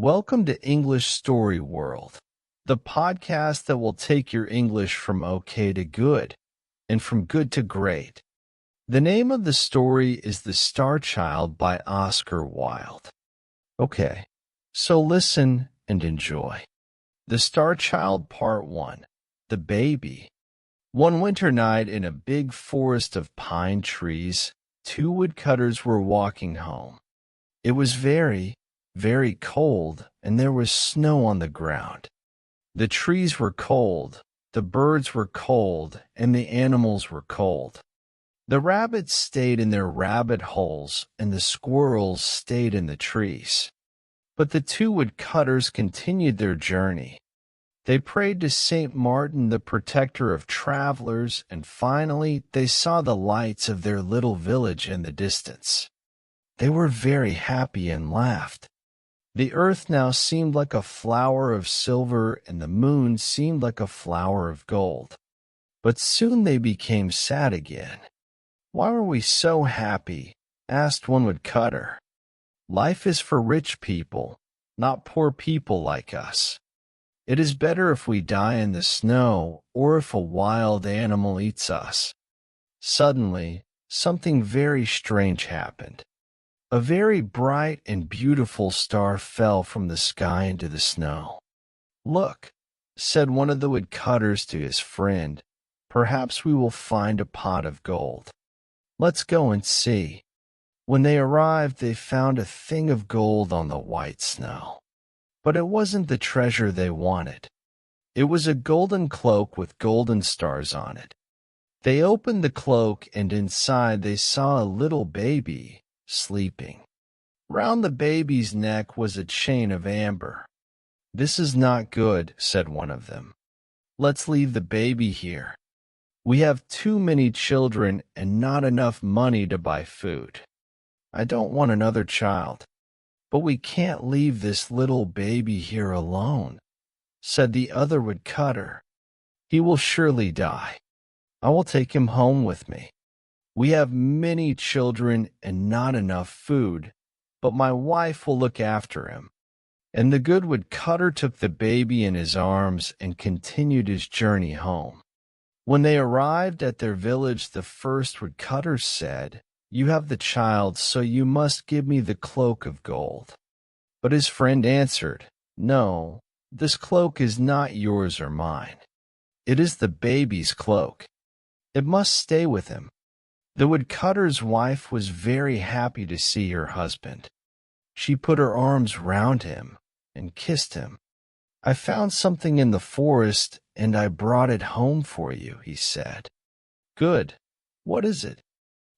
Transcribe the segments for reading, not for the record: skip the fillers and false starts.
Welcome to English Story World, the podcast that will take your English from okay to good and from good to great. The name of the story is The Star Child by Oscar Wilde. Okay, so listen and enjoy. The Star Child Part 1, The Baby. One winter night in a big forest of pine trees, two woodcutters were walking home. It was very cold, and there was snow on the ground. The trees were cold, the birds were cold, and the animals were cold. The rabbits stayed in their rabbit holes, and the squirrels stayed in the trees. But the two woodcutters continued their journey. They prayed to Saint Martin, the protector of travelers, and finally they saw the lights of their little village in the distance. They were very happy and laughed. The earth now seemed like a flower of silver, and the moon seemed like a flower of gold. But soon they became sad again. "Why were we so happy?" asked one woodcutter. "Life is for rich people, not poor people like us. It is better if we die in the snow or if a wild animal eats us." Suddenly, something very strange happened. A very bright and beautiful star fell from the sky into the snow. "Look," said one of the woodcutters to his friend, "perhaps we will find a pot of gold. Let's go and see." When they arrived, they found a thing of gold on the white snow. But it wasn't the treasure they wanted. It was a golden cloak with golden stars on it. They opened the cloak, and inside they saw a little baby sleeping. Round the baby's neck was a chain of amber. "This is not good," said one of them. "Let's leave the baby here. We have too many children and not enough money to buy food. I don't want another child. But we can't leave this little baby here alone," said the other woodcutter. "He will surely die. I will take him home with me. We have many children and not enough food, but my wife will look after him." And the good woodcutter took the baby in his arms and continued his journey home. When they arrived at their village, the first woodcutter said, "You have the child, so you must give me the cloak of gold." But his friend answered, "No, this cloak is not yours or mine. It is the baby's cloak. It must stay with him." The woodcutter's wife was very happy to see her husband. She put her arms round him and kissed him. "I found something in the forest, and I brought it home for you," he said. "Good. What is it?"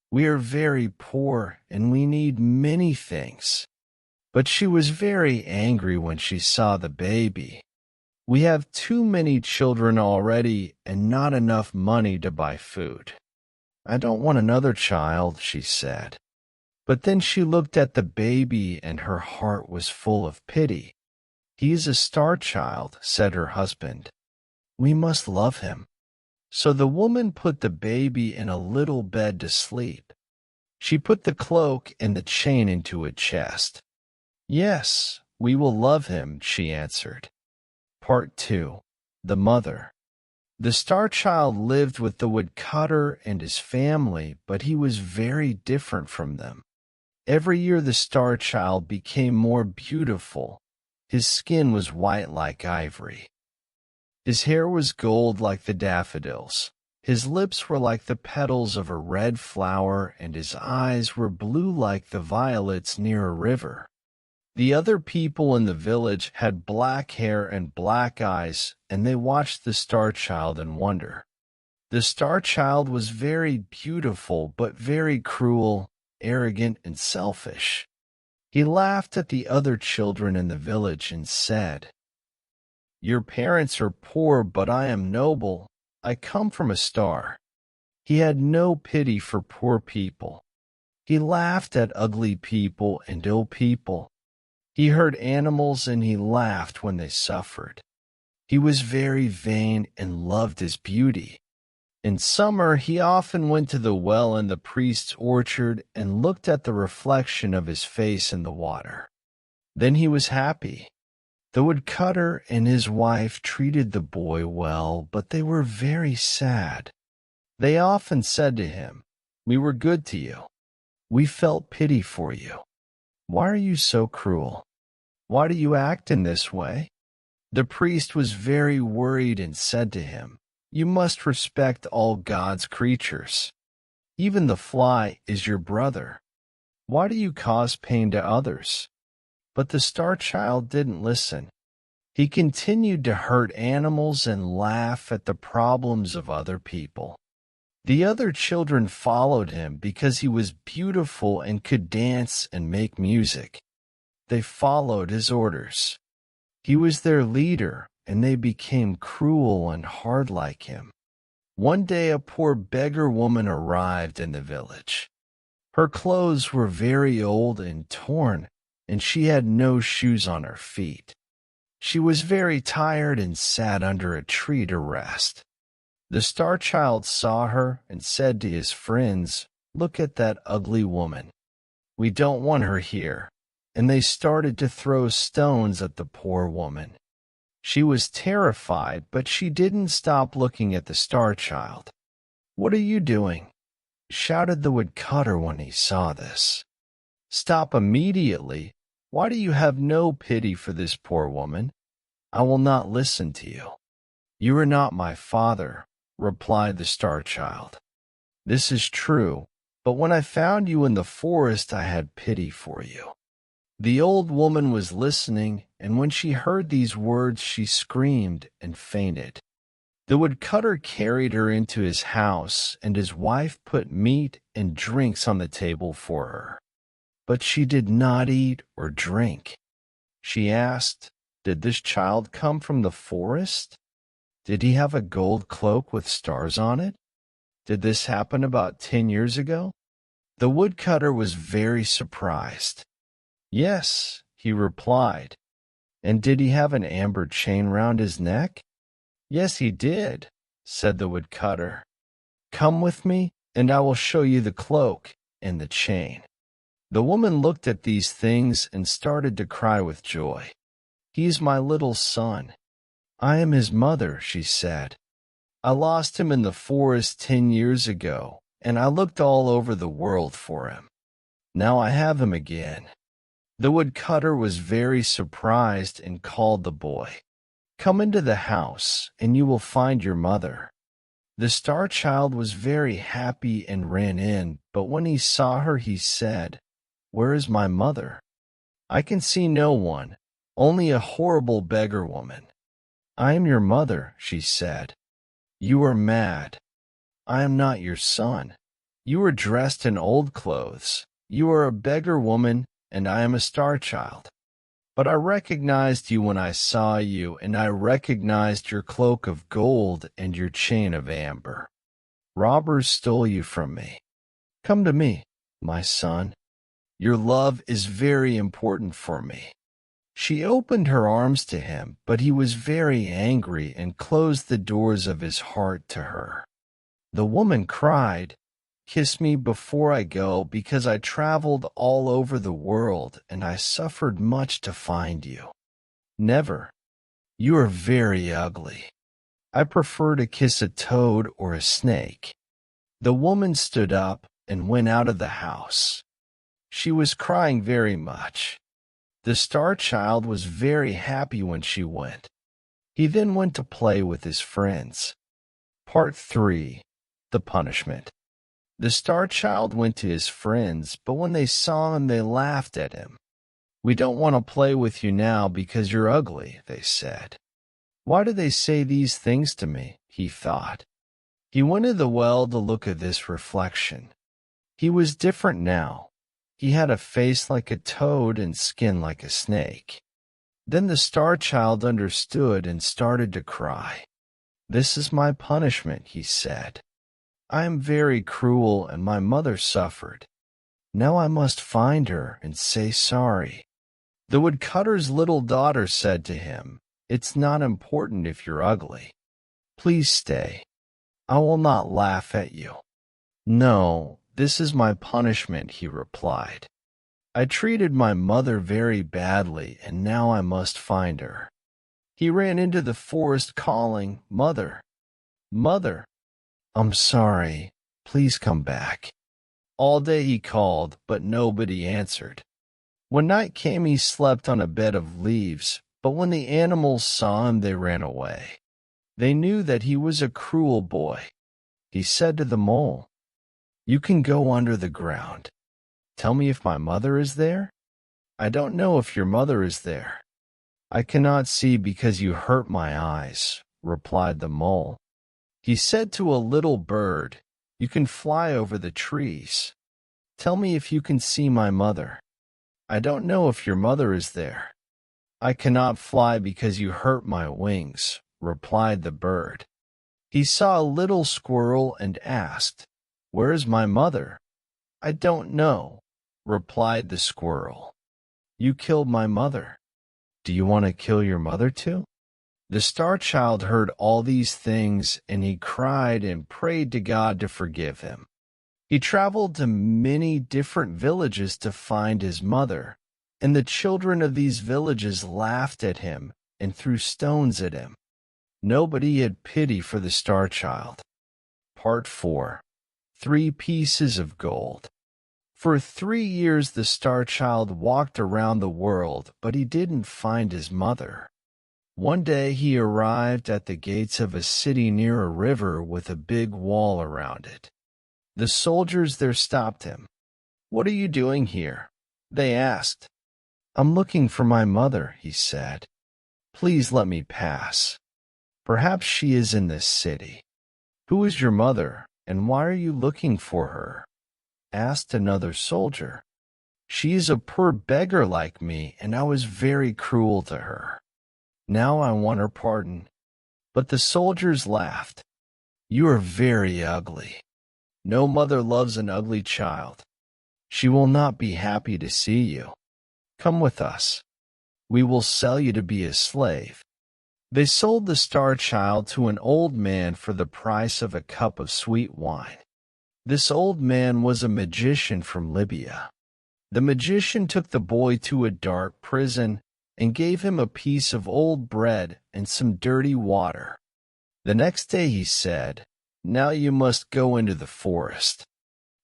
"We are very poor, and we need many things." But she was very angry when she saw the baby. "We have too many children already and not enough money to buy food. I don't want another child," she said. But then she looked at the baby and her heart was full of pity. "He is a star child," said her husband. "We must love him." So the woman put the baby in a little bed to sleep. She put the cloak and the chain into a chest. "Yes, we will love him," she answered. Part 2. The Mother. The Star Child lived with the woodcutter and his family, but he was very different from them. Every year the Star Child became more beautiful. His skin was white like ivory. His hair was gold like the daffodils. His lips were like the petals of a red flower, and his eyes were blue like the violets near a river. The other people in the village had black hair and black eyes, and they watched the Star Child in wonder. The Star Child was very beautiful, but very cruel, arrogant, and selfish. He laughed at the other children in the village and said, "Your parents are poor, but I am noble. I come from a star." He had no pity for poor people. He laughed at ugly people and ill people. He hurt animals and he laughed when they suffered. He was very vain and loved his beauty. In summer, he often went to the well in the priest's orchard and looked at the reflection of his face in the water. Then he was happy. The woodcutter and his wife treated the boy well, but they were very sad. They often said to him, "We were good to you. We felt pity for you. Why are you so cruel? Why do you act in this way?" The priest was very worried and said to him, "You must respect all God's creatures. Even the fly is your brother. Why do you cause pain to others?" But the star child didn't listen. He continued to hurt animals and laugh at the problems of other people. The other children followed him because he was beautiful and could dance and make music. They followed his orders. He was their leader, and they became cruel and hard like him. One day a poor beggar woman arrived in the village. Her clothes were very old and torn, and she had no shoes on her feet. She was very tired and sat under a tree to rest. The star child saw her and said to his friends, "Look at that ugly woman. We don't want her here." And they started to throw stones at the poor woman. She was terrified, but she didn't stop looking at the star child. "What are you doing?" shouted the woodcutter when he saw this. "Stop immediately. Why do you have no pity for this poor woman? I will not listen to you." "You are not my father," replied the star child. "This is true, but when I found you in the forest, I had pity for you." The old woman was listening, and when she heard these words, she screamed and fainted. The woodcutter carried her into his house, and his wife put meat and drinks on the table for her. But she did not eat or drink. She asked, "Did this child come from the forest? Did he have a gold cloak with stars on it? Did this happen about 10 years ago?" The woodcutter was very surprised. "Yes," he replied. "And did he have an amber chain round his neck?" "Yes, he did," said the woodcutter. "Come with me, and I will show you the cloak and the chain." The woman looked at these things and started to cry with joy. "He is my little son. I am his mother," she said. "I lost him in the forest 10 years ago, and I looked all over the world for him. Now I have him again." The woodcutter was very surprised and called the boy. "Come into the house, and you will find your mother." The star child was very happy and ran in, but when he saw her, he said, "Where is my mother? I can see no one, only a horrible beggar woman." "I am your mother," she said. "You are mad. I am not your son. You are dressed in old clothes. You are a beggar woman, and I am a star child. But I recognized you when I saw you, and I recognized your cloak of gold and your chain of amber. Robbers stole you from me. Come to me, my son. Your love is very important for me." She opened her arms to him, but he was very angry and closed the doors of his heart to her. The woman cried, "Kiss me before I go, because I traveled all over the world and I suffered much to find you." "Never. You are very ugly. I prefer to kiss a toad or a snake." The woman stood up and went out of the house. She was crying very much. The star child was very happy when she went. He then went to play with his friends. Part 3. The Punishment. The star child went to his friends, but when they saw him, they laughed at him. "We don't want to play with you now because you're ugly," they said. "Why do they say these things to me?" he thought. He went to the well to look at this reflection. He was different now. He had a face like a toad and skin like a snake. Then the star child understood and started to cry. "This is my punishment," he said. "I am very cruel, and my mother suffered. Now I must find her and say sorry." The woodcutter's little daughter said to him, "It's not important if you're ugly. Please stay. I will not laugh at you." "No, this is my punishment," he replied. "I treated my mother very badly, and now I must find her." He ran into the forest calling, "Mother, Mother, I'm sorry. Please come back." All day he called, but nobody answered. When night came, he slept on a bed of leaves, but when the animals saw him, they ran away. They knew that he was a cruel boy. He said to the mole, "You can go under the ground. Tell me if my mother is there." "I don't know if your mother is there. I cannot see because you hurt my eyes," replied the mole. He said to a little bird, "You can fly over the trees. Tell me if you can see my mother." "I don't know if your mother is there. I cannot fly because you hurt my wings," replied the bird. He saw a little squirrel and asked, "Where is my mother?" "I don't know," replied the squirrel. "You killed my mother. Do you want to kill your mother too?" The star child heard all these things, and he cried and prayed to God to forgive him. He traveled to many different villages to find his mother, and the children of these villages laughed at him and threw stones at him. Nobody had pity for the star child. Part 4. 3 Pieces of Gold. For 3 years the star child walked around the world, but he didn't find his mother. One day he arrived at the gates of a city near a river with a big wall around it. The soldiers there stopped him. "What are you doing here?" they asked. "I'm looking for my mother," he said. "Please let me pass. Perhaps she is in this city." "Who is your mother, and why are you looking for her?" asked another soldier. "She is a poor beggar like me, and I was very cruel to her. Now I want her pardon." But the soldiers laughed. "You are very ugly. No mother loves an ugly child. She will not be happy to see you. Come with us. We will sell you to be a slave." They sold the star child to an old man for the price of a cup of sweet wine. This old man was a magician from Libya. The magician took the boy to a dark prison and gave him a piece of old bread and some dirty water. The next day he said, "Now you must go into the forest.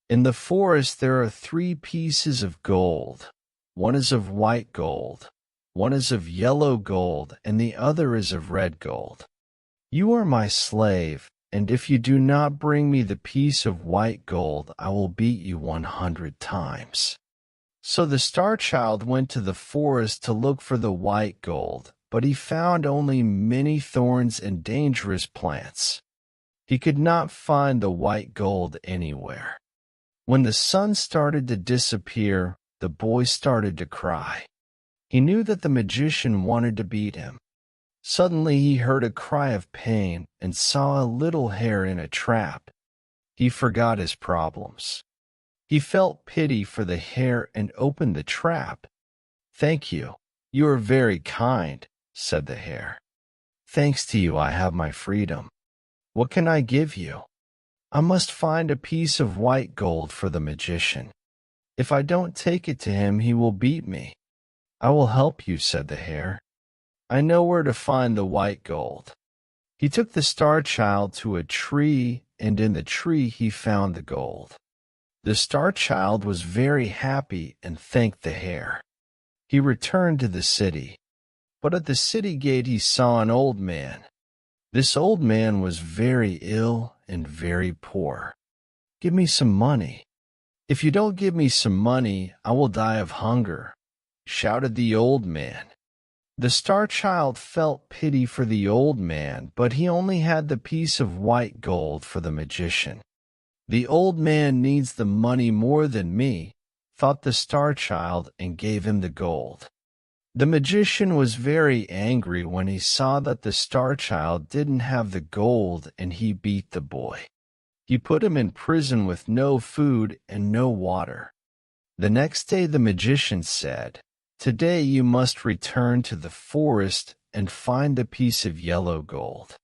In the forest there are 3 pieces of gold. One is of white gold, one is of yellow gold, and the other is of red gold. You are my slave, and if you do not bring me the piece of white gold, I will beat you 100 times. So the star child went to the forest to look for the white gold, but he found only many thorns and dangerous plants. He could not find the white gold anywhere. When the sun started to disappear, the boy started to cry. He knew that the magician wanted to beat him. Suddenly he heard a cry of pain and saw a little hare in a trap. He forgot his problems. He felt pity for the hare and opened the trap. "Thank you. You are very kind," said the hare. "Thanks to you I have my freedom. What can I give you?" "I must find a piece of white gold for the magician. If I don't take it to him, he will beat me." "I will help you," said the hare. "I know where to find the white gold." He took the star child to a tree, and in the tree he found the gold. The star child was very happy and thanked the hare. He returned to the city, but at the city gate he saw an old man. This old man was very ill and very poor. "Give me some money." "If you don't give me some money, I will die of hunger," shouted the old man. The star child felt pity for the old man, but he only had the piece of white gold for the magician. "The old man needs the money more than me," thought the star child, and gave him the gold. The magician was very angry when he saw that the star child didn't have the gold, and he beat the boy. He put him in prison with no food and no water. The next day the magician said, "Today you must return to the forest and find the piece of yellow gold.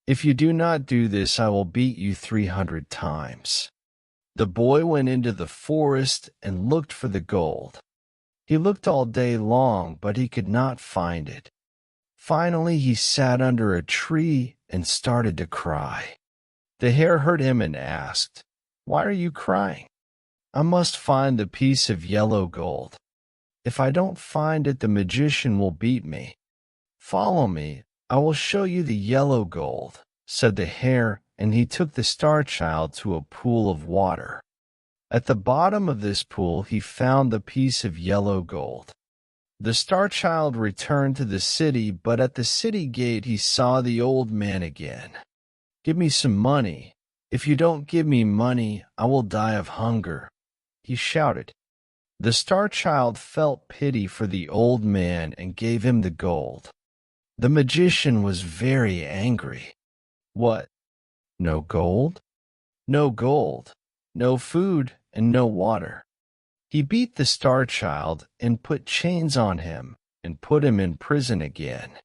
If you do not do this, I will beat you 300 times." The boy went into the forest and looked for the gold. He looked all day long, but he could not find it. Finally, he sat under a tree and started to cry. The hare heard him and asked, "Why are you crying?" "I must find the piece of yellow gold. If I don't find it, the magician will beat me. Follow me, I will show you the yellow gold," said the hare, and he took the star child to a pool of water. At the bottom of this pool he found the piece of yellow gold. The star child returned to the city, but at the city gate he saw the old man again. "Give me some money. If you don't give me money, I will die of hunger," he shouted. The star child felt pity for the old man and gave him the gold. The magician was very angry. "What? No gold? No gold, no food, and no water." He beat the star child and put chains on him and put him in prison again.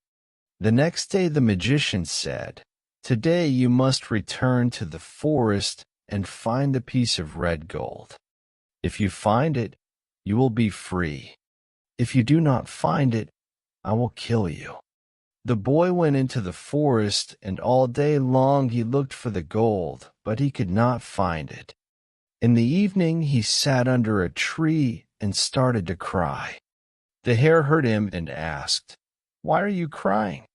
The next day the magician said, "Today you must return to the forest and find the piece of red gold. If you find it, you will be free. If you do not find it, I will kill you." The boy went into the forest, and all day long he looked for the gold, but he could not find it. In the evening he sat under a tree and started to cry. The hare heard him and asked, "Why are you crying?"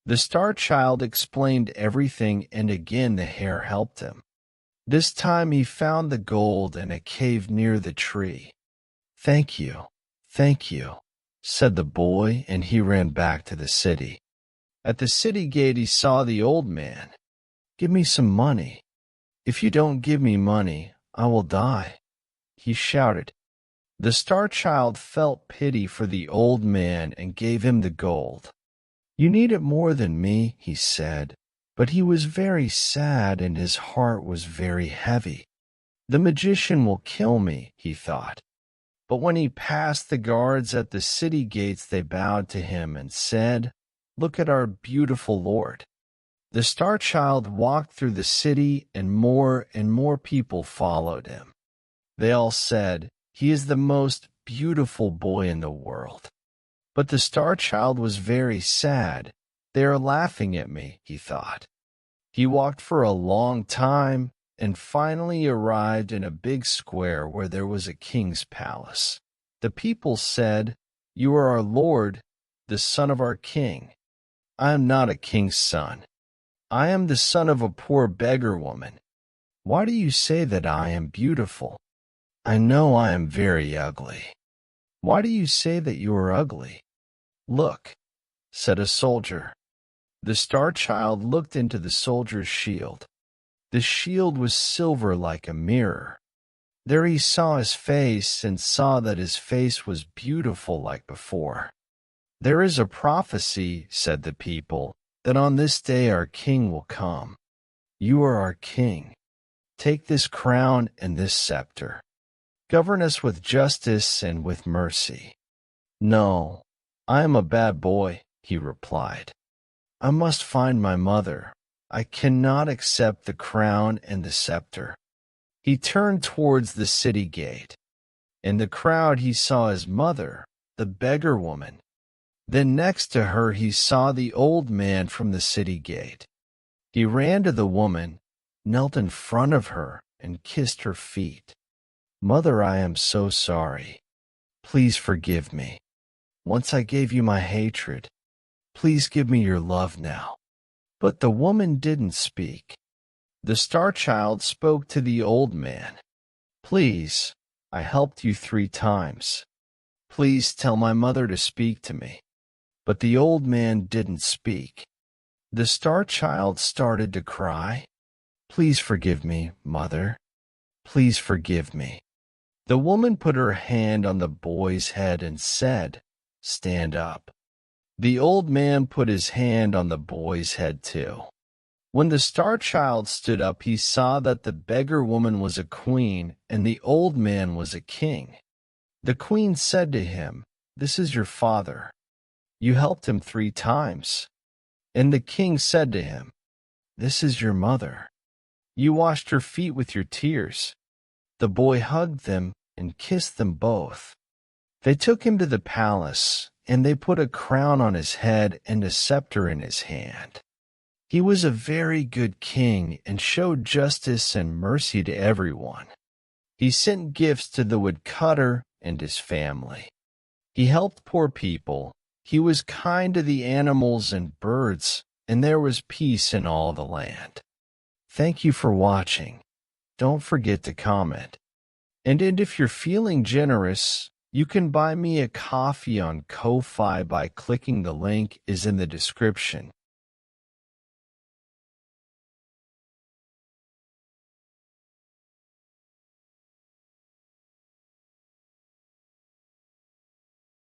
The star child explained everything, and again the hare helped him. This time he found the gold in a cave near the tree. Thank you," said the boy, and he ran back to the city. At the city gate he saw the old man. "Give me some money. If you don't give me money, I will die," he shouted. The star child felt pity for the old man and gave him the gold. "You need it more than me," he said, but he was very sad and his heart was very heavy. "The magician will kill me," he thought. But when he passed the guards at the city gates, they bowed to him and said, "Look at our beautiful Lord." The star child walked through the city, and more people followed him. They all said, "He is the most beautiful boy in the world." But the star child was very sad. "They are laughing at me," he thought. He walked for a long time and finally arrived in a big square where there was a king's palace. The people said, "You are our lord, the son of our king." "I am not a king's son. I am the son of a poor beggar woman. Why do you say that I am beautiful? I know I am very ugly." "Why do you say that you are ugly?" "Look," said a soldier. The star child looked into the soldier's shield. The shield was silver like a mirror. There he saw his face and saw that his face was beautiful like before. "There is a prophecy," said the people, "that on this day our king will come. You are our king. Take this crown and this scepter. Govern us with justice and with mercy." "No, I am a bad boy," he replied. "I must find my mother. I cannot accept the crown and the scepter." He turned towards the city gate. In the crowd he saw his mother, the beggar woman. Then next to her he saw the old man from the city gate. He ran to the woman, knelt in front of her, and kissed her feet. "Mother, I am so sorry. Please forgive me. Once I gave you my hatred. Please give me your love now." But the woman didn't speak. The star child spoke to the old man. "Please, I helped you 3 times. Please tell my mother to speak to me." But the old man didn't speak. The star child started to cry. "Please forgive me, mother. Please forgive me." The woman put her hand on the boy's head and said, "Stand up." The old man put his hand on the boy's head too. When the star child stood up, he saw that the beggar woman was a queen and the old man was a king. The queen said to him, "This is your father. You helped him 3 times." And the king said to him, "This is your mother. You washed her feet with your tears." The boy hugged them and kissed them both. They took him to the palace, and they put a crown on his head and a scepter in his hand. He was a very good king and showed justice and mercy to everyone. He sent gifts to the woodcutter and his family. He helped poor people. He was kind to the animals and birds, and there was peace in all the land. Thank you for watching. Don't forget to comment. And if you're feeling generous, you can buy me a coffee on Ko-Fi by clicking the link is in the description.